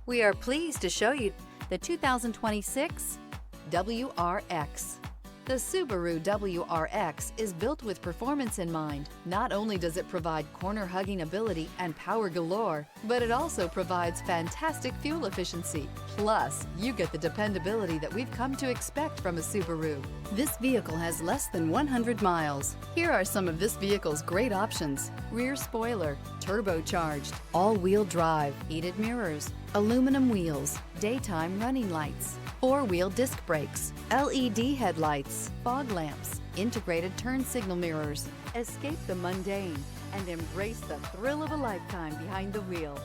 We are pleased to show you the 2026 WRX. The Subaru WRX is built with performance in mind. Not only does it provide corner-hugging ability and power galore, but it also provides fantastic fuel efficiency. Plus, you get the dependability that we've come to expect from a Subaru. This vehicle has less than 100 miles. Here are some of this vehicle's great options: rear spoiler, turbocharged, all-wheel drive, heated mirrors, aluminum wheels, daytime running lights, four-wheel disc brakes, LED headlights, fog lamps, integrated turn signal mirrors. Escape the mundane and embrace the thrill of a lifetime behind the wheel.